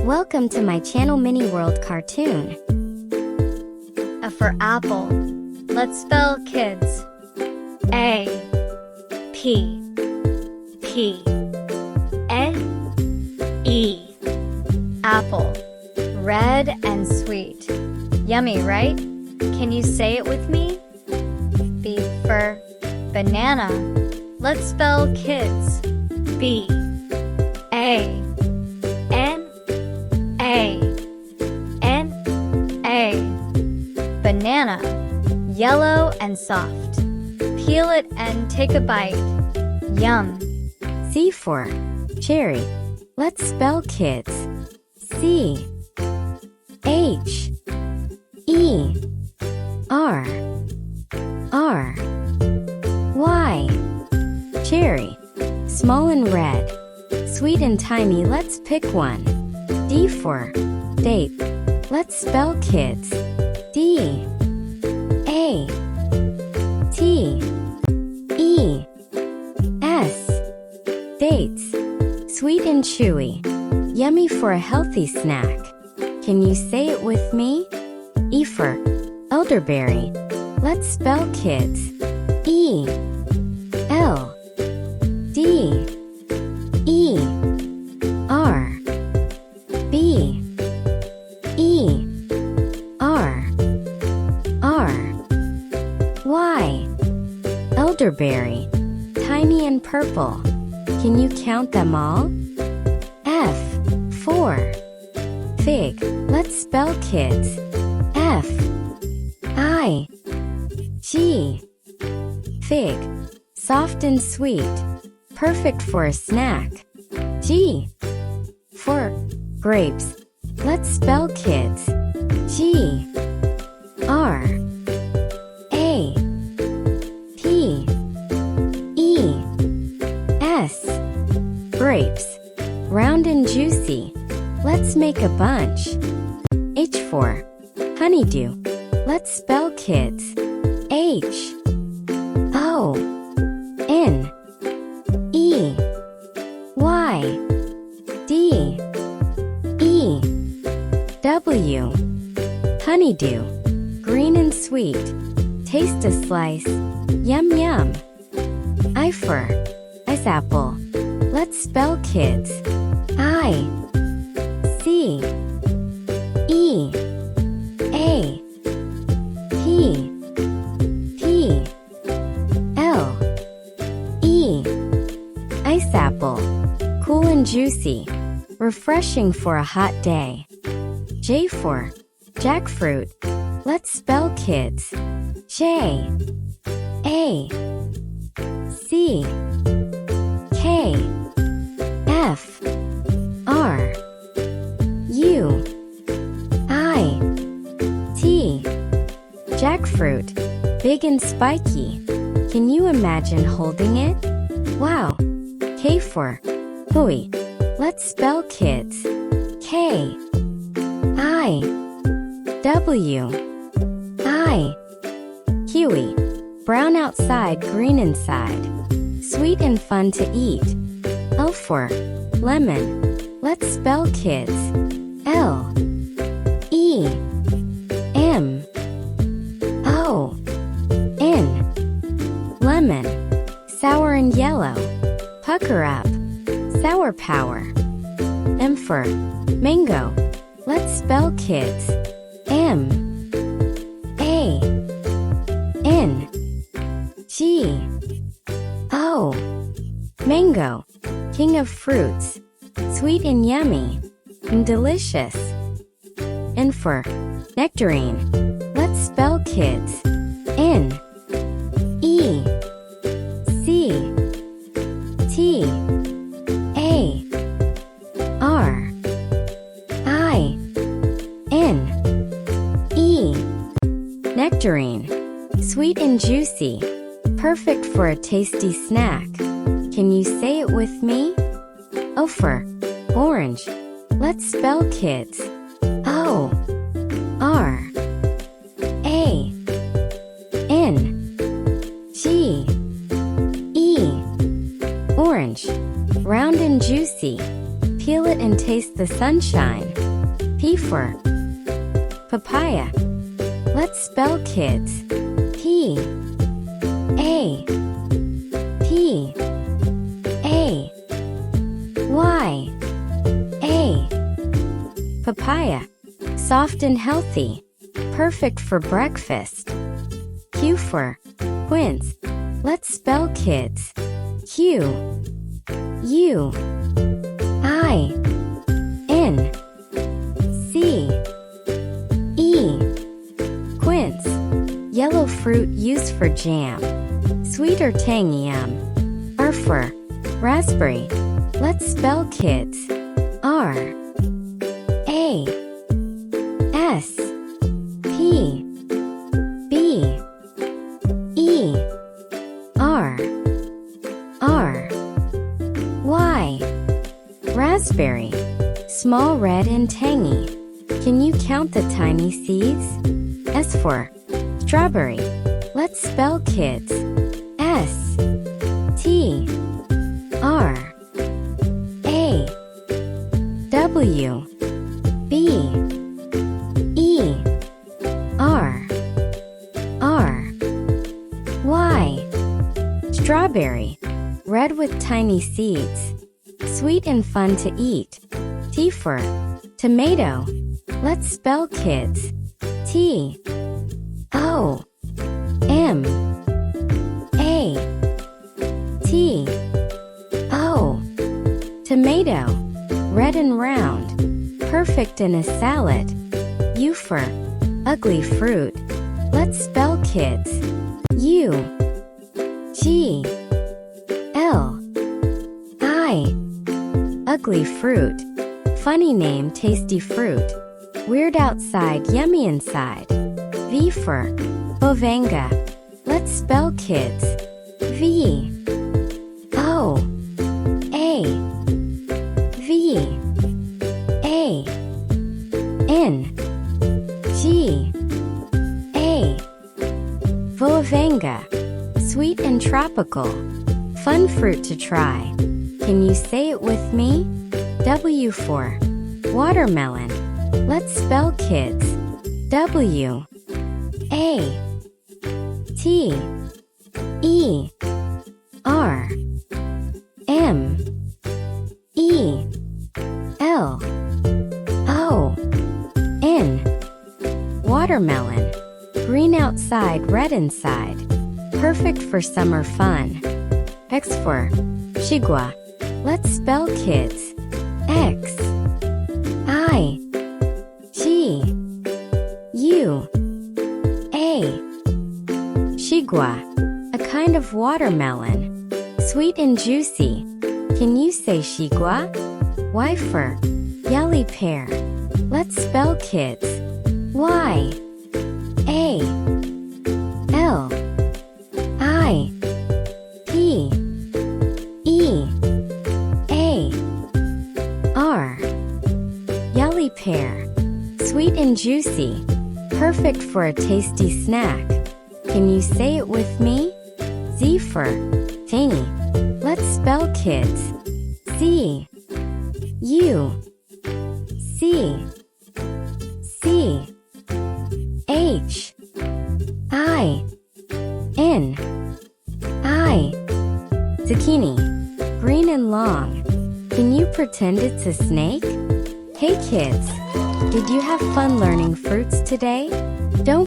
Welcome to my channel Mini World Cartoon. A for apple. Let's spell kids. A P P A E. Apple. Red and sweet. Yummy, right? Can you say it with me? B for banana. Let's spell kids. B A N A N A. Banana. Yellow and soft. Peel it and take a bite. Yum. C for cherry. Let's spell kids. C H E R R Y. Cherry. Small and red. Sweet and tiny, let's pick one. D for date. Let's spell kids. D A T E S. Dates. Sweet and chewy. Yummy for a healthy snack. Can you say it with me? E for elderberry. Let's spell kids. E L D E R B E R R Y. Elderberry. Tiny and purple. Can you count them all? F for fig. Let's spell kids. F I G. Fig. Soft and sweet. Perfect for a snack. G for grapes. Let's spell kids. G R A P E S. Grapes. Round and juicy. Let's make a bunch. H for honeydew. Let's spell kids. H O N E Y D E W. Honeydew. Green and sweet. Taste a slice. Yum yum. I for ice apple. Let's spell kids. I C E A P P L E. Ice apple. Cool and juicy. Refreshing for a hot day. J for jackfruit. Let's spell kids. J A C K F R U I T. Jackfruit. Big and spiky. Can you imagine holding it? Wow. K for kiwi. Let's spell kids. K I W I. Kiwi. Brown outside, green inside. Sweet and fun to eat. L for lemon. Let's spell kids. L E M O N. Lemon. Sour and yellow. Pucker up. Sour power. M for mango. Let's spell kids. M A N G O. Mango. King of fruits. Sweet and yummy. And delicious. N for nectarine. Let's spell kids. N E C T A R I N E. Nectarine. Sweet and juicy. Perfect for a tasty snack. Can you say it with me? O for orange. Let's spell kids. O R A N G E. Orange. Round and juicy. Peel it and taste the sunshine. P for papaya. Let's spell, kids. P A P A Y A. Papaya. Soft and healthy. Perfect for breakfast. Q for quince. Let's spell, kids. Q U I N C E. Quince. Yellow fruit used for jam. Sweet or tangy. R for raspberry. Let's spell, kids. R A S P B E R R Y. Raspberry. Small, red, and tangy. Can you count the tiny seeds? S for strawberry. Let's spell, kids. S T R A W B E R R Y. Strawberry. Red with tiny seeds. Sweet and fun to eat. T for tomato. Let's spell, kids. T O M A T O. Tomato. Red and round. Perfect in a salad. U for ugly fruit. Let's spell, kids. U G L I. Ugly fruit. Funny name, tasty fruit. Weird outside, yummy inside. V for bovanga. Let's spell, kids. V O A V A N G A. Bovanga. Sweet and tropical. Fun fruit to try. Can you say it with me? W for watermelon. Let's spell, kids. W A T E R M E L O N. Watermelon. Green outside, red inside. Perfect for summer fun. X for chigua. Let's spell, kids. X I G U A. Chigua. A kind of watermelon. Sweet and juicy. Can you say chigua? Y for yellow pear. Let's spell, kids. Y A L I P E A R. Yellow pear. Sweet and juicy. Perfect for a tasty snack. Can you say it with me? Z for tangy. Let's spell, kids. C U C C H I N I. Zucchini. Green and long. Can you pretend it's a snake? Hey, kids. Did you have fun learning fruits today? Don't